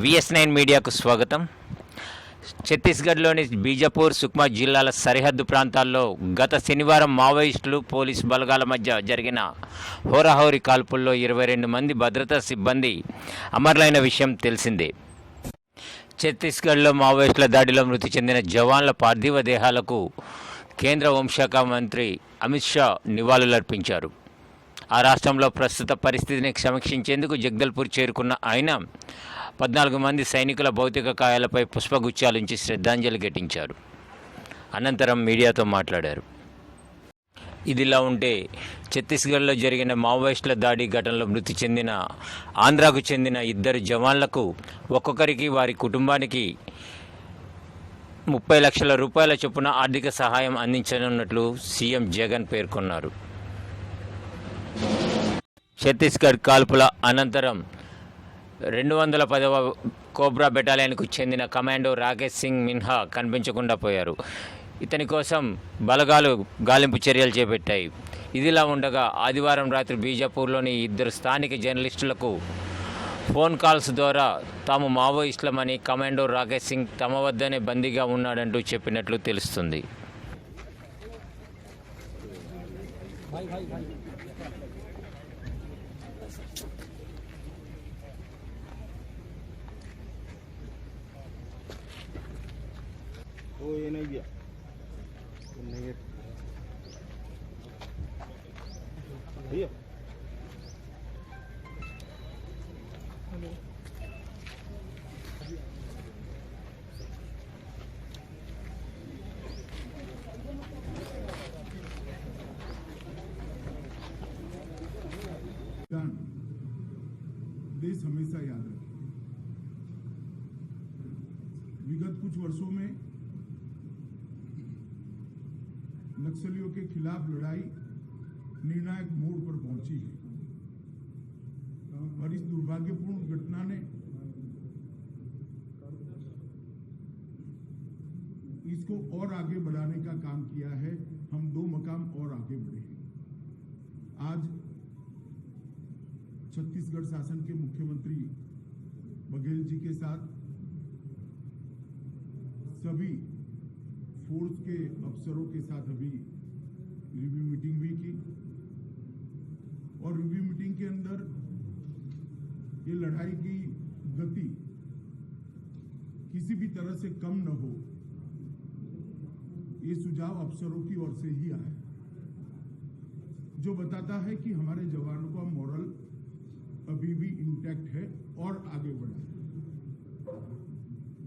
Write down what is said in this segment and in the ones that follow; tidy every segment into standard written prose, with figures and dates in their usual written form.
VS9 మీడియాకు స్వాగతం. ఛత్తీస్గఢ్లోని బీజాపూర్, సుక్మా జిల్లాల సరిహద్దు ప్రాంతాల్లో గత శనివారం మావోయిస్టులు, పోలీసు బలగాల మధ్య జరిగిన హోరాహోరీ కాల్పుల్లో 22 మంది భద్రతా సిబ్బంది అమరులైన విషయం తెలిసిందే. ఛత్తీస్గఢ్లో మావోయిస్టుల దాడిలో మృతి చెందిన జవాన్ల పార్థివ దేహాలకు కేంద్ర హోంశాఖ మంత్రి అమిత్ షా నివాళులర్పించారు. ఆ రాష్ట్రంలో ప్రస్తుత పరిస్థితిని సమీక్షించేందుకు జగదల్పూర్ చేరుకున్న ఆయన 14 మంది సైనికుల భౌతిక కాయాలపై పుష్పగుచ్చాలుంచి శ్రద్ధాంజలి ఘటించారు. అనంతరం మీడియాతో మాట్లాడారు. ఇదిలా ఉంటే ఛత్తీస్గఢ్లో జరిగిన మావోయిస్టుల దాడి ఘటనలో మృతి చెందిన ఆంధ్రాకు చెందిన 2 జవాన్లకు ఒక్కొక్కరికి వారి కుటుంబానికి 30 లక్షల రూపాయల చొప్పున ఆర్థిక సహాయం అందించనున్నట్లు సీఎం జగన్ పేర్కొన్నారు. ఛత్తీస్గఢ్ కాల్పుల అనంతరం 210వ కోబ్రా బెటాలియన్కు చెందిన కమాండో రాకేష్ సింగ్ మిన్హా కనిపించకుండా పోయారు. ఇతని కోసం బలగాలు గాలింపు చర్యలు చేపట్టాయి. ఇదిలా ఉండగా ఆదివారం రాత్రి బీజాపూర్లోని 2 స్థానిక జర్నలిస్టులకు ఫోన్ కాల్స్ ద్వారా తాము మావోయిస్టులమని, కమాండో రాకేష్ సింగ్ తమ వద్దనే బందీగా ఉన్నాడంటూ చెప్పినట్లు తెలుస్తుంది. ये नहीं गया नहीं है भैया देश हमेशा याद रखे। विगत कुछ वर्षों में नक्सलियों के खिलाफ लड़ाई निर्णायक मोड़ पर पहुंची है और इस दुर्भाग्यपूर्ण घटना ने इसको और आगे बढ़ाने का काम किया है। हम 2 मकाम और आगे बढ़े हैं। आज छत्तीसगढ़ शासन के मुख्यमंत्री बघेल जी के साथ सभी फोर्स के अफसरों के साथ अभी रिव्यू मीटिंग भी की और रिव्यू मीटिंग के अंदर ये लड़ाई की गति किसी भी तरह से कम न हो, ये सुझाव अफसरों की ओर से ही आया, जो बताता है कि हमारे जवानों का मॉरल अभी भी इंटैक्ट है और आगे बढ़ा है।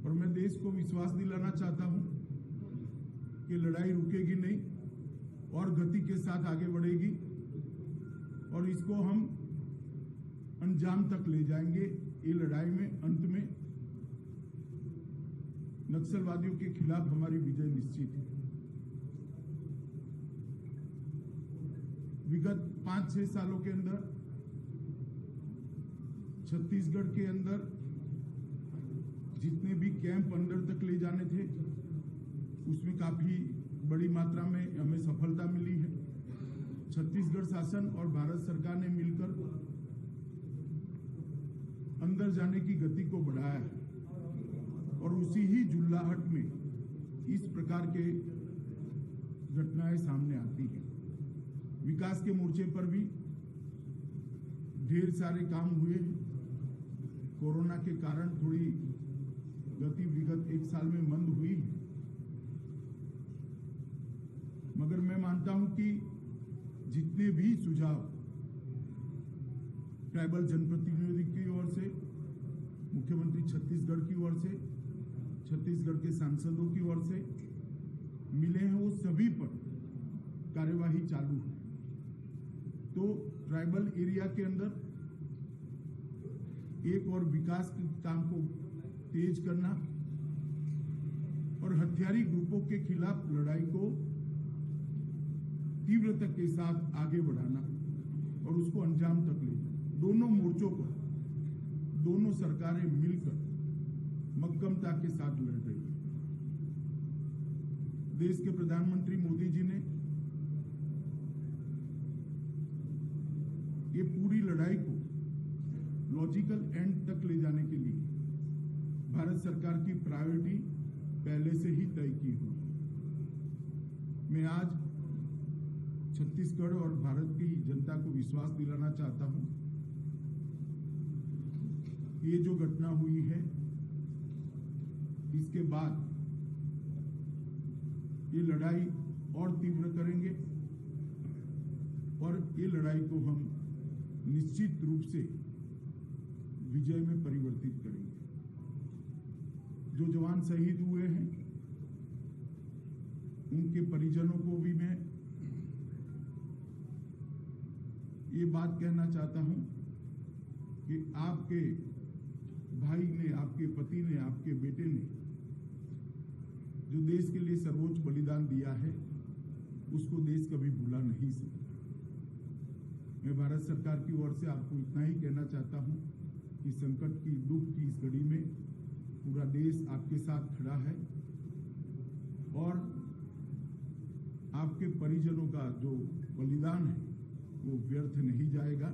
और मैं देश को विश्वास दिलाना चाहता हूं कि लड़ाई रुकेगी नहीं और गति के साथ आगे बढ़ेगी और इसको हम अंजाम तक ले जाएंगे। ये लड़ाई में अंत में नक्सलवादियों के खिलाफ हमारी विजय निश्चित है। विगत 5-6 सालों के अंदर छत्तीसगढ़ के अंदर जितने भी कैंप अंदर तक ले जाने थे उसमें काफी बड़ी मात्रा में हमें सफलता मिली है। छत्तीसगढ़ शासन और भारत सरकार ने मिलकर अंदर जाने की गति को बढ़ाया है और उसी ही जुल्लाहट में इस प्रकार के घटनाएं सामने आती हैं। विकास के मोर्चे पर भी ढेर सारे काम हुए हैं। कोरोना के कारण थोड़ी गति विगत 1 साल में मंद हुई, मगर मैं मानता हूं कि जितने भी सुझाव ट्राइबल जनप्रतिनिधि की ओर से, मुख्यमंत्री छत्तीसगढ़ की ओर से, छत्तीसगढ़ के सांसदों की ओर से मिले हैं, वो सभी पर कार्यवाही चालू है। तो ट्राइबल एरिया के अंदर एक और विकास के काम को तेज करना और हथियारी ग्रुपों के खिलाफ लड़ाई को तीव्रता के साथ आगे बढ़ाना और उसको अंजाम तक ले जाना। दोनों मोर्चों पर दोनों सरकारें मिलकर मक्कमता के साथ लड़ रही है। देश के प्रधानमंत्री मोदी जी ने ये पूरी लड़ाई को लॉजिकल एंड तक ले जाने के लिए भारत सरकार की प्रायोरिटी पहले से ही तय की हुई। मैं आज छत्तीसगढ़ और भारत की जनता को विश्वास दिलाना चाहता हूं, ये जो घटना हुई है इसके बाद ये लड़ाई और तीव्र करेंगे और ये लड़ाई को हम निश्चित रूप से विजय में परिवर्तित करेंगे। जो जवान शहीद हुए हैं उनके परिजनों को भी मैं ये बात कहना चाहता हूं कि आपके भाई ने, आपके पति ने, आपके बेटे ने जो देश के लिए सर्वोच्च बलिदान दिया है उसको देश कभी भुला नहीं सकता। मैं भारत सरकार की ओर से आपको इतना ही कहना चाहता हूं कि संकट की, दुख की इस घड़ी में पूरा देश आपके साथ खड़ा है और आपके परिजनों का जो बलिदान है वो व्यर्थ नहीं जाएगा।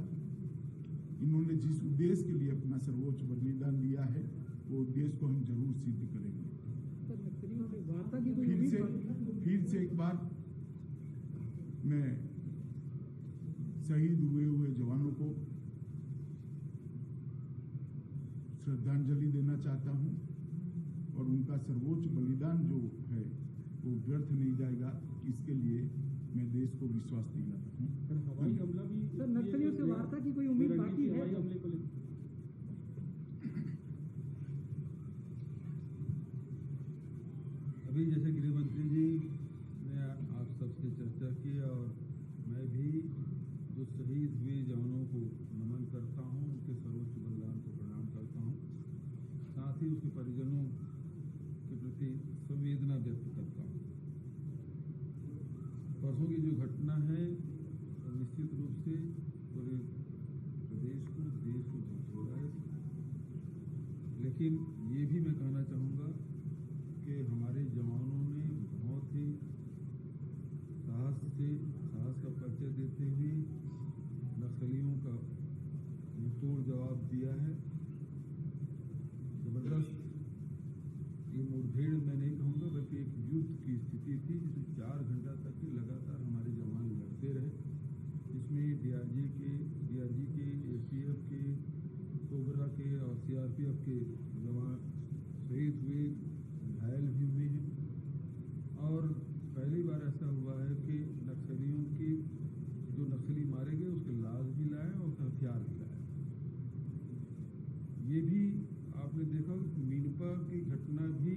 इन्होंने जिस उद्देश्य के लिए अपना सर्वोच्च बलिदान दिया है वो उद्देश्य को हम जरूर सिद्ध करेंगे। फिर से एक बार मैं शहीद हुए जवानों को श्रद्धांजलि देना चाहता हूं और उनका सर्वोच्च बलिदान जो है वो व्यर्थ नहीं जाएगा, इसके लिए मैं देश को विश्वास दिलाता हूं। हवाई हमला भी सर, नक्सलियों से वार्ता की कोई उम्मीद बाकी है? हवाई हमले को लेकर अभी जैसे गृह मंत्री जी ने आप सबसे चर्चा की और मैं भी जो शहीद हुए जवानों को नमन करता हूं, उनके सर्वोच्च बलिदान को प्रणाम करता हूं, साथ ही उसके परिजनों के प्रति संवेदना व्यक्त करता हूं। परसों की जो घटना है निश्चित रूप से पूरे प्रदेश को, देश को झकझोरा है, लेकिन ये भी मैं कहना चाहूँगा कि हमारे जवानों ने बहुत ही साहस का परिचय देते हुए नक्सलियों का मुंहतोड़ जवाब दिया है। जबरदस्त ये मुठभेड़ मैं नहीं कहूँगा बल्कि एक युद्ध की स्थिति थी जिसमें 4 घंटा तक के लगातार हमारे जवान लड़ते रहे, जिसमें डीआरजी के, एसटीएफ के, कोबरा के और सीआरपीएफ के जवान शहीद हुए, घायल भी हुए हैं। और पहली बार ऐसा हुआ है कि नक्सलियों के जो नक्सली मारे गए उसके लाश भी लाए और उसका हथियार भी लाए। ये भी आपने देखा मीनपा की घटना भी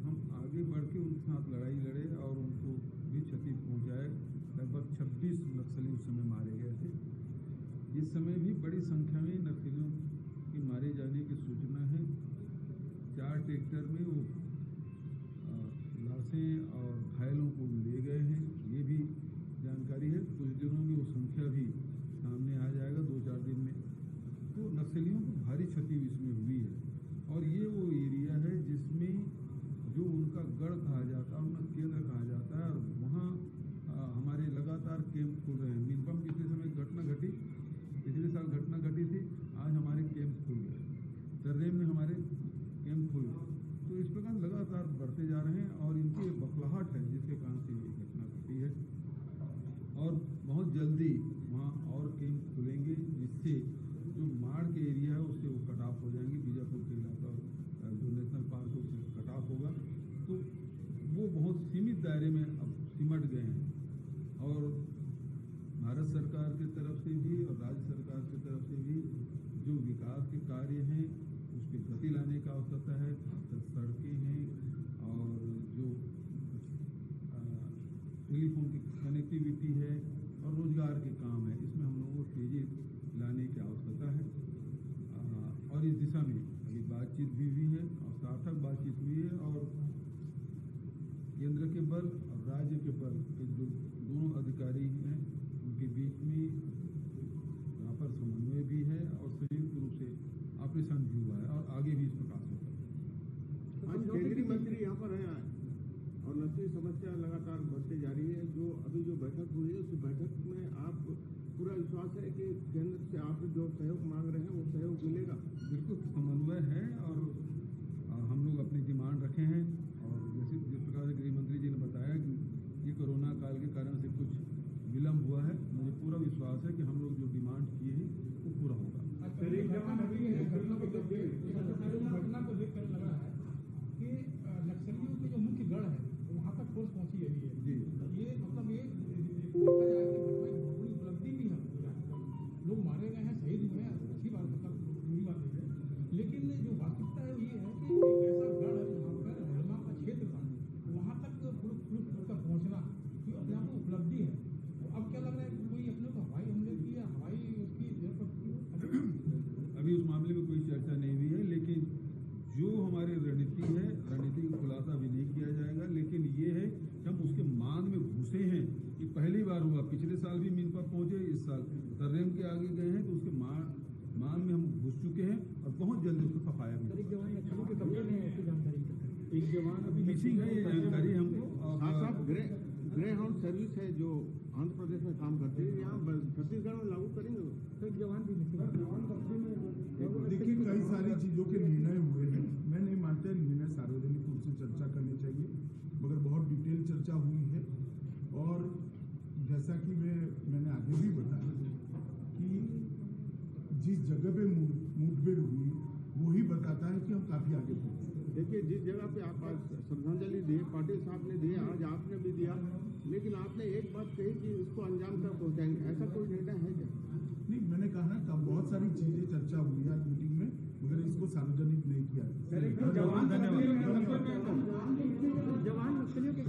हम आगे बढ़ के उनके साथ लड़ाई लड़े और उनको भी क्षति पहुंचाए। लगभग 26 नक्सली उस समय मारे गए थे। इस समय भी बड़ी संख्या में नक्सलियों के मारे जाने की सूचना है। 4 ट्रैक्टर में वो लाशें और घायलों को ले गए हैं, ये भी जानकारी है। कुछ दिनों में वो संख्या भी सामने आ जाएगा, 2-4 दिन में। तो नक्सलियों को भारी क्षति इसमें हुई है और ये वो एरिया है जिसमें जो उनका गढ़ कहा जाता है, उनका केंद्र कहा जाता है और वहाँ हमारे लगातार कैंप खुल रहे हैं। मीनपा में पिछले समय घटना घटी, पिछले साल घटना घटी थी, आज हमारे कैंप खुल गए, सर्रेम में हमारे कैंप खुल गए। तो इस प्रकार लगातार बढ़ते जा रहे हैं और इनकी बखलाहट है जिसके कारण से ये घटना घटी है और बहुत जल्दी वहाँ और कैंप खुलेंगे जिससे जो माड़ के एरिया है उससे वो कट ऑफ हो जाएंगे। बीजापुर के इलाका जो नेशनल पार्क है उससे कट ऑफ होगा, तो वो बहुत सीमित दायरे में अब सिमट गए हैं। और भारत सरकार की तरफ से भी और राज्य सरकार की तरफ से भी जो विकास के कार्य हैं उस पर गति लाने का आवश्यकता है। सड़कें हैं और जो टेलीफोन की कनेक्टिविटी है और रोजगार के काम है, इसमें हम लोगों को तेजी लाने की आवश्यकता है। और इस दिशा में अभी बातचीत भी हुई है और सार्थक बातचीत हुई है और केंद्र के बल और राज्य के बल के जो दोनों अधिकारी हैं उनके बीच में यहाँ पर समन्वय भी है और संयुक्त रूप से ऑपरेशन भी हुआ है और आगे भी इस प्रकार से होगा। आज केंद्रीय मंत्री यहाँ पर हैं और नक्सली समस्या लगातार बढ़ती जा रही है। जो अभी जो बैठक हुई है उस बैठक में आप पूरा विश्वास है कि केंद्र से आप जो सहयोग मांग रहे हैं वो सहयोग मिलेगा? बिल्कुल समन्वय है और हम लोग अपनी डिमांड रखे हैं और जैसे जिस प्रकार से गृह मंत्री जी ने बताया कि ये कोरोना काल के कारण से कुछ विलम्ब हुआ है, मुझे पूरा विश्वास है कि हम लोग जो डिमांड किए हैं वो पूरा होगा। घटना को देखकर लग रहा है कि नक्सलियों के जो मुख्य गढ़ है वहाँ तक फोर्स पहुँची है जी। ये मतलब ये देखा जाए कि घटना की बड़ी उपलब्धि भी है, लोग मारे गए हैं, शहीद हुए हैं, अच्छी बात, मतलब बुरी बात नहीं है, लेकिन जो वास्तविकता है वो ये है कि एक ऐसा गढ़ है जहाँ पर हरमा का क्षेत्र था, वहाँ तक पुलिस का पहुँचना ये अपने आप में उपलब्धि है। तो अब क्या लग रहा है कि कोई अपने को हवाई हमले की या हवाई उसकी अभी उस मामले में कोई चर्चा नहीं हुई है, लेकिन जो हमारी रणनीति है, रणनीति का खुलासा अभी नहीं किया जाएगा, लेकिन ये है कि हम उसके मान में घुसे हैं। ये पहली बार हुआ, पिछले साल भी मीनपा पहुंचे, इस साल तर्रेम के आगे गए हैं, तो उसके मान में हम घुस चुके हैं और बहुत जल्दी उसको खपाया भी। एक जवान नक्सलियों के कब्जे में ऐसी जानकारी एक जवान अभी मिसिंग है, ये जानकारी हमको। साथ ग्रे हाउंड सर्विस है जो आंध्र प्रदेश में काम करती है, यहाँ छत्तीसगढ़ में लागू करेंगे तो एक जवान भी देखिए कई सारी चीज़ों के निर्णय हुए हैं। मैं नहीं मानता निर्णय सार्वजनिक रूप से चर्चा करनी चाहिए, मगर बहुत डिटेल चर्चा हुई है और जैसा कि मैंने आगे भी बताया कि जिस जगह पे मुठभेड़ हुई वही बताता है कि हम काफ़ी आगे पहुँचे। देखिए, जिस जगह पे आप आज श्रद्धांजलि दिए, पाटिल साहब ने दिए, आज आपने भी दिया, लेकिन आपने एक बात कही कि इसको अंजाम तक पहुँचाएंगे, ऐसा कोई निर्णय है क्या? नहीं, मैंने कहा ना तब बहुत सारी चीज़ें चर्चा हुई आज मीटिंग में, मगर इसको सार्वजनिक नहीं किया। जवान नक्सलियों के